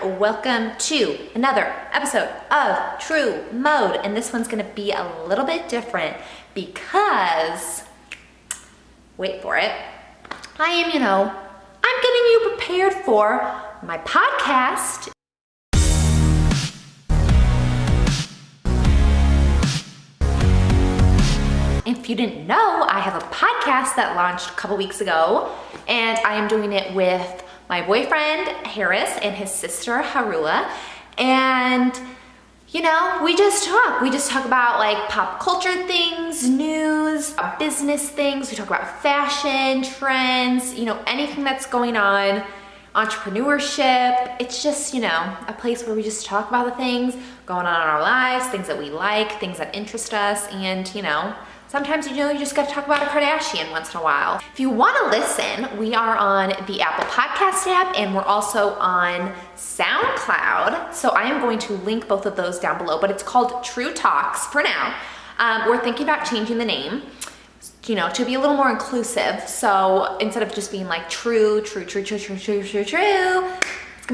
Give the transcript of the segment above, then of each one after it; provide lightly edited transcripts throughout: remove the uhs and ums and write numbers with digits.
and welcome to another episode of True Mode. And this one's gonna be a little bit different because, wait for it, I'm getting you prepared for my podcast. If you didn't know, I have a podcast that launched a couple weeks ago, and I am doing it with my boyfriend, Harris, and his sister, Harula. And, we just talk. We just talk about like pop culture things, news, business things. We talk about fashion, trends, anything that's going on, entrepreneurship. It's just, a place where we just talk about the things going on in our lives, things that we like, things that interest us, and, sometimes, you just gotta talk about a Kardashian once in a while. If you wanna listen, we are on the Apple Podcast app and we're also on SoundCloud. So I am going to link both of those down below, but it's called TrouTalks for now. We're thinking about changing the name, to be a little more inclusive. So instead of just being like true, it's gonna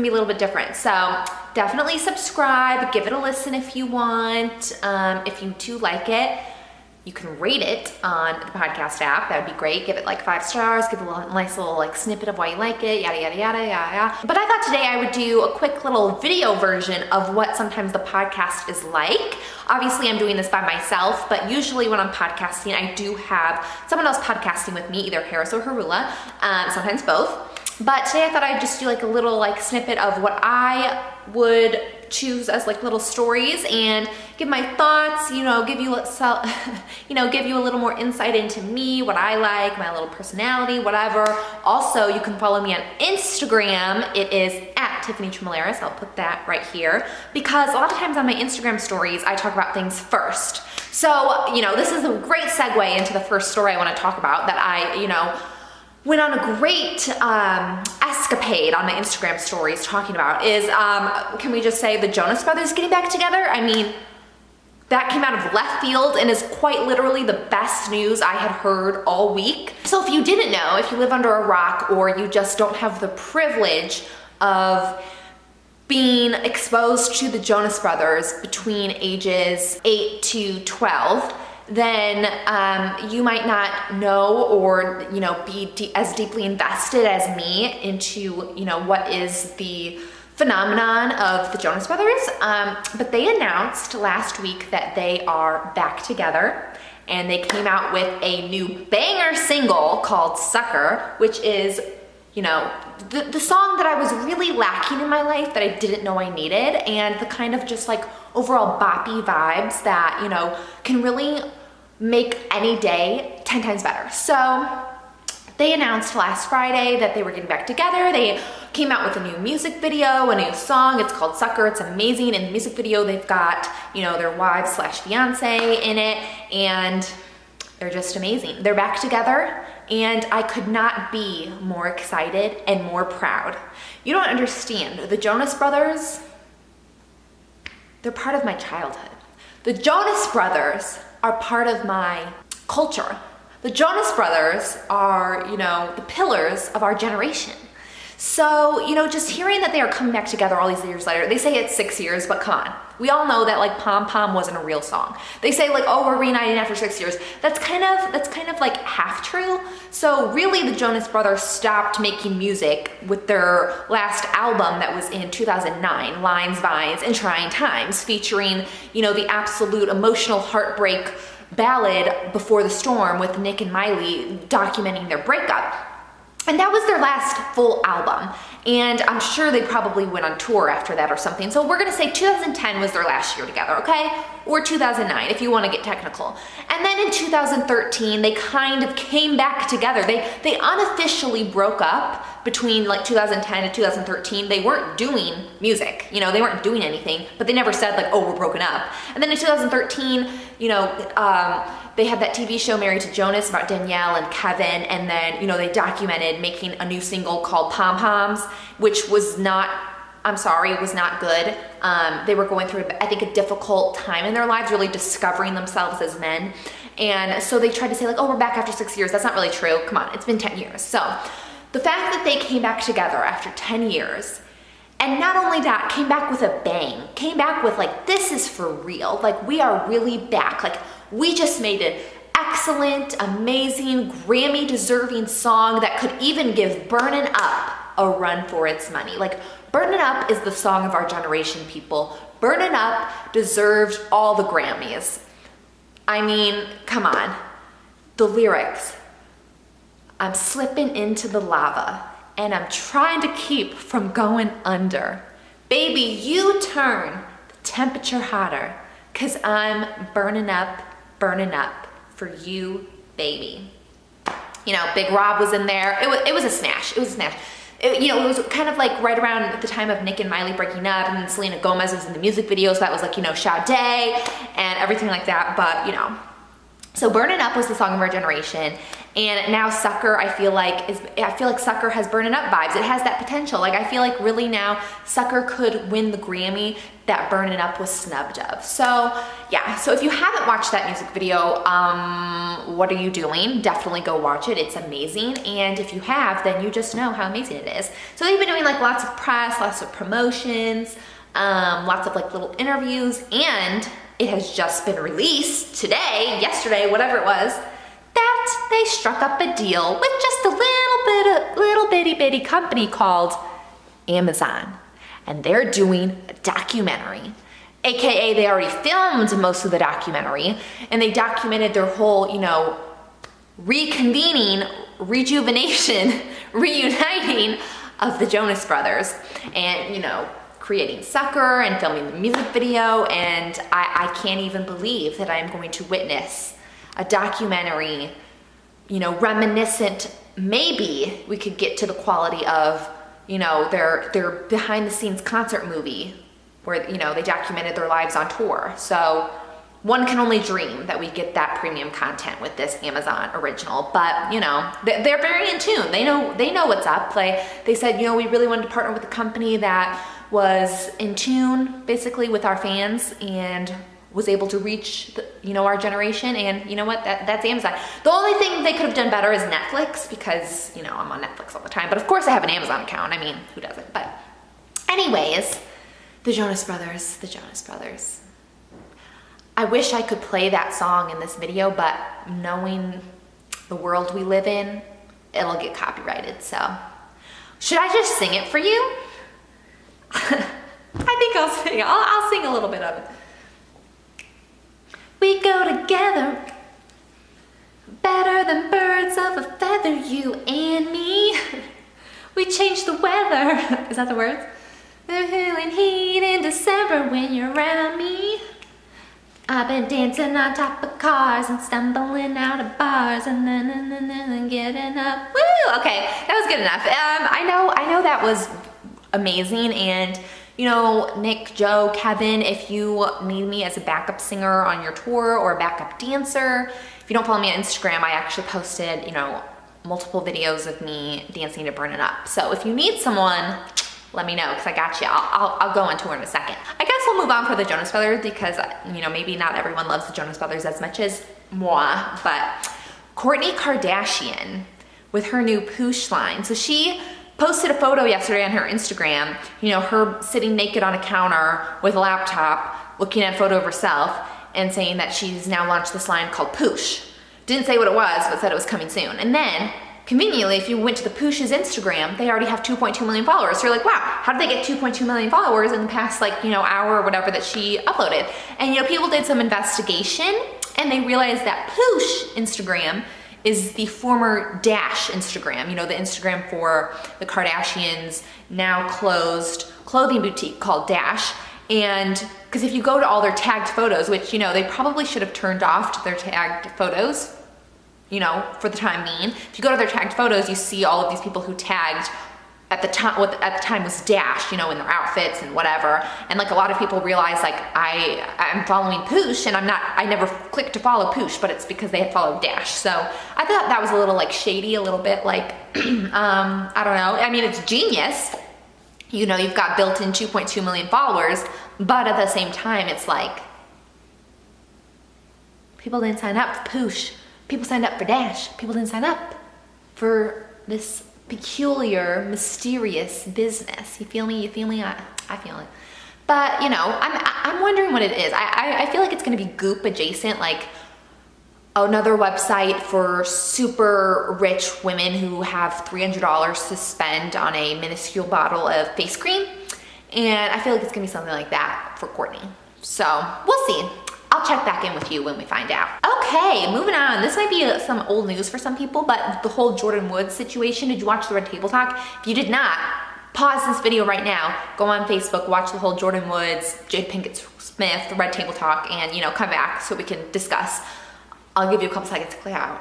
be a little bit different. So definitely subscribe, give it a listen if you want. If you do like it, you can rate it on the podcast app. That would be great. Give it like 5 stars, give a nice little snippet of why you like it, yada, yada, yada, yada. But I thought today I would do a quick little video version of what sometimes the podcast is like. Obviously I'm doing this by myself, but usually when I'm podcasting, I do have someone else podcasting with me, either Harris or Harula, sometimes both. But today I thought I'd just do like a little snippet of what I would choose as little stories and give my thoughts, give you a little more insight into me, what I like, my little personality, whatever. Also, you can follow me on Instagram. It is at Tiffany Tremolaris. I'll put that right here because a lot of times on my Instagram stories, I talk about things first. So, this is a great segue into the first story I want to talk about that I, went on a great escapade on my Instagram stories talking about is, can we just say the Jonas Brothers getting back together? I mean, that came out of left field and is quite literally the best news I had heard all week. So if you didn't know, if you live under a rock or you just don't have the privilege of being exposed to the Jonas Brothers between ages 8 to 12, then you might not know or be as deeply invested as me into what is the phenomenon of the Jonas Brothers. But they announced last week that they are back together, and they came out with a new banger single called Sucker, which is the song that I was really lacking in my life that I didn't know I needed, and the kind of just overall boppy vibes that can really make any day 10 times better. So they announced last Friday that they were getting back together. They came out with a new music video, a new song. It's called Sucker. It's amazing. In the music video, they've got, their wives / fiance in it, and they're just amazing. They're back together, and I could not be more excited and more proud. You don't understand. The Jonas Brothers, they're part of my childhood. The Jonas Brothers are part of my culture. The Jonas Brothers are, the pillars of our generation. So, just hearing that they are coming back together all these years later, they say it's 6 years, but come on. We all know that Pom Pom wasn't a real song. They say oh, we're reuniting after 6 years. That's kind of half true. So really the Jonas Brothers stopped making music with their last album that was in 2009, Lines, Vines, and Trying Times, featuring, the absolute emotional heartbreak ballad Before the Storm with Nick and Miley documenting their breakup. And that was their last full album. And I'm sure they probably went on tour after that or something. So we're gonna say 2010 was their last year together, okay? Or 2009 if you wanna get technical. And then in 2013, they kind of came back together. They unofficially broke up between 2010 and 2013. They weren't doing music, they weren't doing anything, but they never said oh, we're broken up. And then in 2013, they had that TV show Married to Jonas about Danielle and Kevin, and then, they documented making a new single called Pom Poms, which was not, I'm sorry, it was not good. They were going through, I think, a difficult time in their lives, really discovering themselves as men. And so they tried to say oh, we're back after 6 years. That's not really true. Come on, it's been 10 years. So the fact that they came back together after 10 years And not only that, came back with a bang. Came back with like, this is for real. Like, we are really back. Like, we just made an excellent, amazing, Grammy-deserving song that could even give Burnin Up a run for its money. Like, Burnin Up is the song of our generation, people. Burnin Up deserved all the Grammys. I mean, come on. The lyrics. I'm slipping into the lava and I'm trying to keep from going under. Baby, you turn the temperature hotter, 'cause I'm burning up for you, baby. You know, Big Rob was in there. It was a smash. It was a smash. It was kind of like right around the time of Nick and Miley breaking up, and Selena Gomez was in the music video, so that was like, you know, Sade and everything like that. But, you know, so Burnin Up was the song of our generation, and now Sucker, I feel like Sucker has Burnin Up vibes. It has that potential. Like, I feel like really now Sucker could win the Grammy that Burnin Up was snubbed of. So yeah, so if you haven't watched that music video, what are you doing? Definitely go watch it. It's amazing. And if you have, then you just know how amazing it is. So they've been doing like lots of press, lots of promotions, lots of like little interviews, and it has just been released today, yesterday, whatever it was, that they struck up a deal with just a little bitty company called Amazon. And they're doing a documentary. AKA they already filmed most of the documentary, and they documented their whole, you know, reconvening, rejuvenation, reuniting of the Jonas Brothers, and, you know, creating Sucker and filming the music video. And I can't even believe that I'm going to witness a documentary, you know, reminiscent. Maybe we could get to the quality of, you know, their behind the scenes concert movie where, you know, they documented their lives on tour. So one can only dream that we get that premium content with this Amazon original. But, you know, they're very in tune. They know what's up. They said, you know, we really wanted to partner with a company that was in tune basically with our fans and was able to reach, you know, our generation. And you know what, that's Amazon. The only thing they could have done better is Netflix, because, you know, I'm on Netflix all the time. But of course I have an Amazon account. I mean, who doesn't? But anyways, the Jonas Brothers. I wish I could play that song in this video, but knowing the world we live in, it'll get copyrighted. So should I just sing it for you? I think I'll sing a little bit of it. We go together, better than birds of a feather, you and me. We change the weather. Is that the words? The feeling heat in December when you're around me. I've been dancing on top of cars and stumbling out of bars and then getting up. Woo! Okay, that was good enough. I know that was amazing. And you know, Nick, Joe, Kevin, if you need me as a backup singer on your tour or a backup dancer, if you don't follow me on Instagram, I actually posted, you know, multiple videos of me dancing to Burnin Up. So if you need someone, let me know, because I got you. I'll go on tour in a second. I guess we'll move on for the Jonas Brothers, because, you know, maybe not everyone loves the Jonas Brothers as much as moi, but Kourtney Kardashian with her new Poosh line. So she posted a photo yesterday on her Instagram, you know, her sitting naked on a counter with a laptop, looking at a photo of herself and saying that she's now launched this line called Poosh. Didn't say what it was, but said it was coming soon. And then, conveniently, if you went to the Poosh's Instagram, they already have 2.2 million followers. So you're like, wow, how did they get 2.2 million followers in the past, like, you know, hour or whatever that she uploaded? And, you know, people did some investigation and they realized that Poosh Instagram is the former Dash Instagram, you know, the Instagram for the Kardashians, now closed clothing boutique called Dash. And because if you go to all their tagged photos, which, you know, they probably should have turned off to their tagged photos, you know, for the time being. If you go to their tagged photos, you see all of these people who tagged at the time, what at the time was Dash, you know, in their outfits and whatever. And like a lot of people realize, like, I'm following Poosh and I never clicked to follow Poosh, but it's because they had followed Dash. So I thought that was a little like shady, a little bit like, I don't know. I mean, it's genius. You know, you've got built-in 2.2 million followers, but at the same time, it's like, people didn't sign up for Poosh. People signed up for Dash. People didn't sign up for this peculiar, mysterious business. You feel me? You feel me? I feel it. But, you know, I'm wondering what it is. I feel like it's gonna be Goop adjacent, like another website for super rich women who have $300 to spend on a minuscule bottle of face cream. And I feel like it's gonna be something like that for Kourtney. So we'll see. I'll check back in with you when we find out. Okay, moving on. This might be some old news for some people, but the whole Jordyn Woods situation, did you watch the Red Table Talk? If you did not, pause this video right now, go on Facebook, watch the whole Jordyn Woods, Jada Pinkett Smith, the Red Table Talk, and, you know, come back so we can discuss. I'll give you a couple seconds to clear out.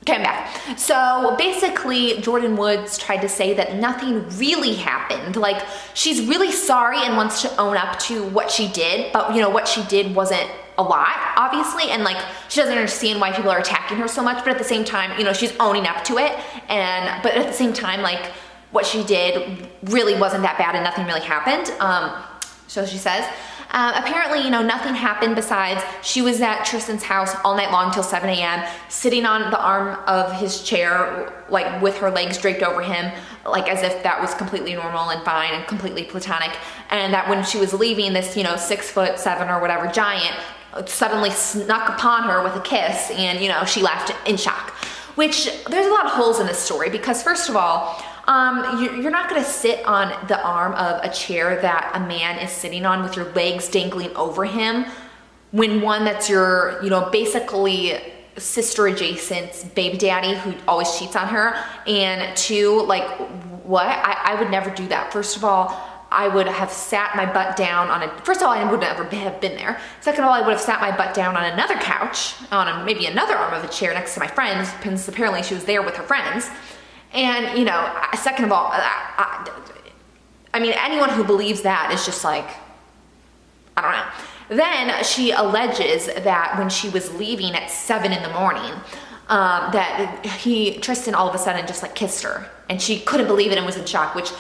Okay, I'm back. So basically, Jordyn Woods tried to say that nothing really happened. Like, she's really sorry and wants to own up to what she did, but, you know, what she did wasn't a lot, obviously, and like, she doesn't understand why people are attacking her so much, but at the same time, you know, she's owning up to it, and, but at the same time, like, what she did really wasn't that bad and nothing really happened, so she says. Apparently, you know, nothing happened besides she was at Tristan's house all night long till 7 a.m. sitting on the arm of his chair, like with her legs draped over him, like as if that was completely normal and fine and completely platonic. And that when she was leaving, this, you know, 6'7" or whatever giant suddenly snuck upon her with a kiss, and, you know, she left in shock. Which, there's a lot of holes in this story because, first of all, you're not gonna sit on the arm of a chair that a man is sitting on with your legs dangling over him when one, that's your, you know, basically sister adjacent baby daddy who always cheats on her, and two, like, what? I would never do that. First of all, I would have sat my butt down on first of all, I would never have been there. Second of all, I would have sat my butt down on another couch, on maybe another arm of a chair next to my friends, since apparently she was there with her friends. And, you know, second of all, I mean, anyone who believes that is just like, I don't know. Then she alleges that when she was leaving at 7 in the morning, that Tristan all of a sudden just like kissed her, and she couldn't believe it and was in shock, which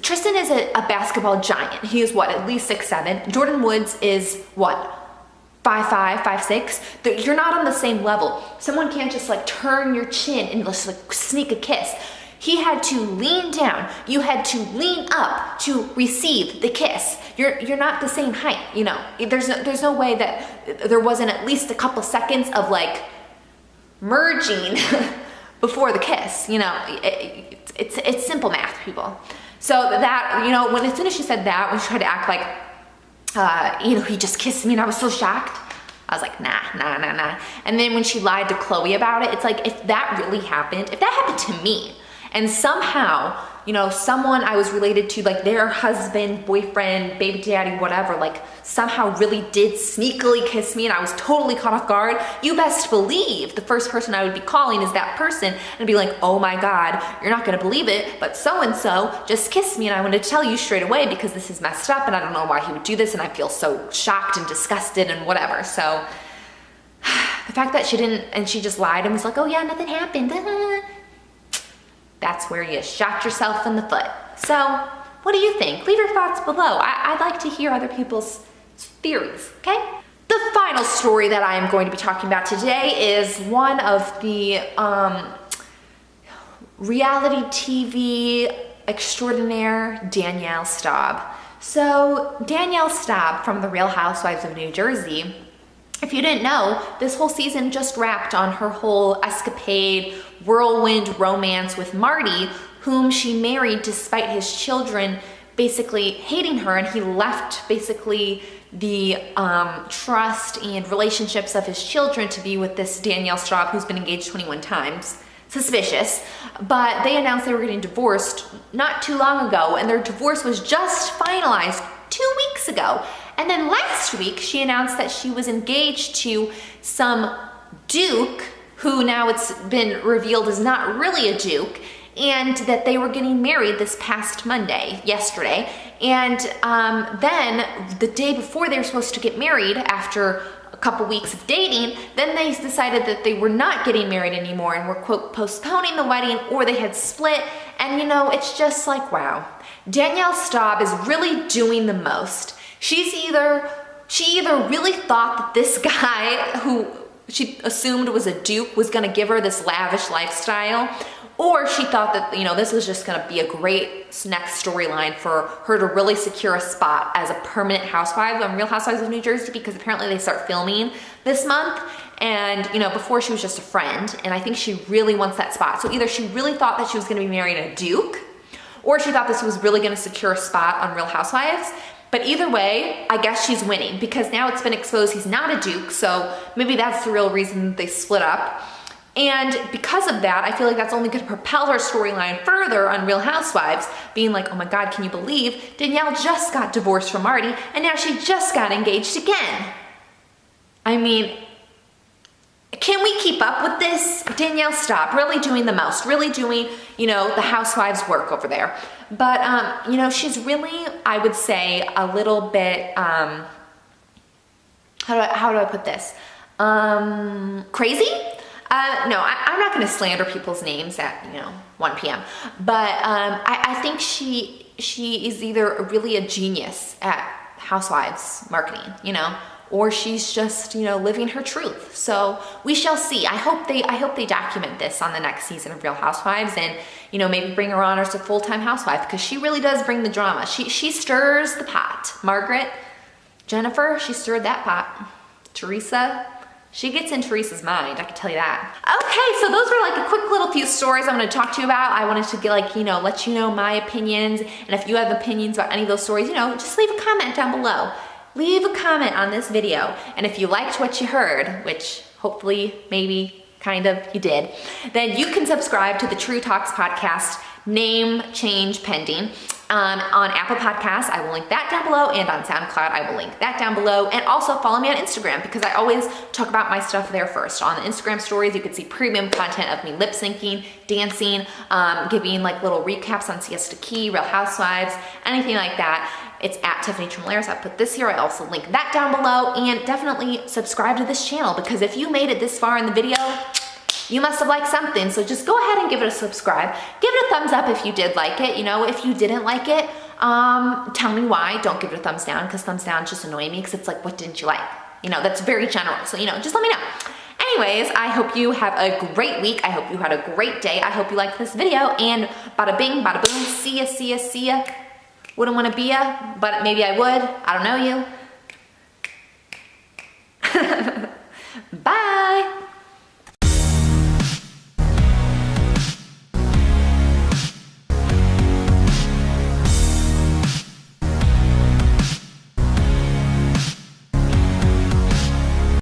Tristan is a basketball giant. He is what, at least 6'7". Jordyn Woods is what, 5'5", 5'6". You're not on the same level. Someone can't just like turn your chin and just like sneak a kiss. He had to lean down. You had to lean up to receive the kiss. You're not the same height, you know. There's no way that there wasn't at least a couple seconds of like merging before the kiss, you know. It's simple math, people. So that, you know, as soon as she said that, when she tried to act like, you know, he just kissed me and I was so shocked, I was like, nah. And then when she lied to Khloe about it, it's like, if that really happened, if that happened to me, and somehow, you know, someone I was related to, like their husband, boyfriend, baby daddy, whatever, like somehow really did sneakily kiss me and I was totally caught off guard, you best believe the first person I would be calling is that person and be like, oh my God, you're not gonna believe it, but so-and-so just kissed me and I want to tell you straight away because this is messed up and I don't know why he would do this and I feel so shocked and disgusted and whatever. So the fact that she didn't, and she just lied and was like, oh yeah, nothing happened. That's where you shot yourself in the foot. So, what do you think? Leave your thoughts below. I'd like to hear other people's theories, okay? The final story that I am going to be talking about today is one of the reality TV extraordinaire, Danielle Staub. So, Danielle Staub from The Real Housewives of New Jersey, if you didn't know, this whole season just wrapped on her whole escapade, whirlwind romance with Marty, whom she married despite his children basically hating her, and he left basically the trust and relationships of his children to be with this Danielle Staub, who's been engaged 21 times. Suspicious. But they announced they were getting divorced not too long ago, and their divorce was just finalized 2 weeks ago. And then last week, she announced that she was engaged to some duke, who now it's been revealed is not really a duke, and that they were getting married this past Monday, yesterday. And then the day before they were supposed to get married, after a couple weeks of dating, then they decided that they were not getting married anymore and were, quote, postponing the wedding, or they had split. And you know, it's just like, wow. Danielle Staub is really doing the most. She either really thought that this guy, who she assumed was a duke was gonna give her this lavish lifestyle, or she thought that, you know, this was just gonna be a great next storyline for her to really secure a spot as a permanent housewife on Real Housewives of New Jersey, because apparently they start filming this month. And, you know, before she was just a friend, and I think she really wants that spot. So either she really thought that she was gonna be marrying a duke, or she thought this was really gonna secure a spot on Real Housewives. But either way, I guess she's winning, because now it's been exposed he's not a duke, so maybe that's the real reason they split up. And because of that, I feel like that's only gonna propel her storyline further on Real Housewives, being like, oh my God, can you believe Danielle just got divorced from Marty, and now she just got engaged again? I mean, can we keep up with this? Danielle Staub really doing the most, really doing, you know, the housewives work over there. But, you know, she's really, I would say, a little bit, how do I put this? Crazy? No, I'm not gonna slander people's names at, you know, 1 p.m. But I think she is either really a genius at housewives marketing, you know, or she's just, you know, living her truth. So we shall see. I hope they document this on the next season of Real Housewives, and, you know, maybe bring her on as a full-time housewife, because she really does bring the drama. She stirs the pot. Margaret, Jennifer, she stirred that pot. Teresa, she gets in Teresa's mind, I can tell you that. Okay, so those were like a quick little few stories I'm gonna talk to you about. I wanted to get, like, you know, let you know my opinions, and if you have opinions about any of those stories, you know, just leave a comment down below. Leave a comment on this video, and if you liked what you heard, which hopefully, maybe, kind of, you did, then you can subscribe to the TrouTalks podcast, name change pending, on Apple Podcasts. I will link that down below, and on SoundCloud, I will link that down below, and also follow me on Instagram, because I always talk about my stuff there first. On the Instagram stories, you can see premium content of me lip syncing, dancing, giving like little recaps on Siesta Key, Real Housewives, anything like that. It's at Tiffany Tremolares. I put this here. I also link that down below, and definitely subscribe to this channel, because if you made it this far in the video, you must have liked something. So just go ahead and give it a subscribe. Give it a thumbs up if you did like it. You know, if you didn't like it, tell me why. Don't give it a thumbs down, because thumbs down just annoy me, because it's like, what didn't you like? You know, that's very general. So, you know, just let me know. Anyways, I hope you have a great week. I hope you had a great day. I hope you liked this video, and bada bing, bada boom. See ya, see ya, see ya. Wouldn't want to be ya, but maybe I would. I don't know you. Bye.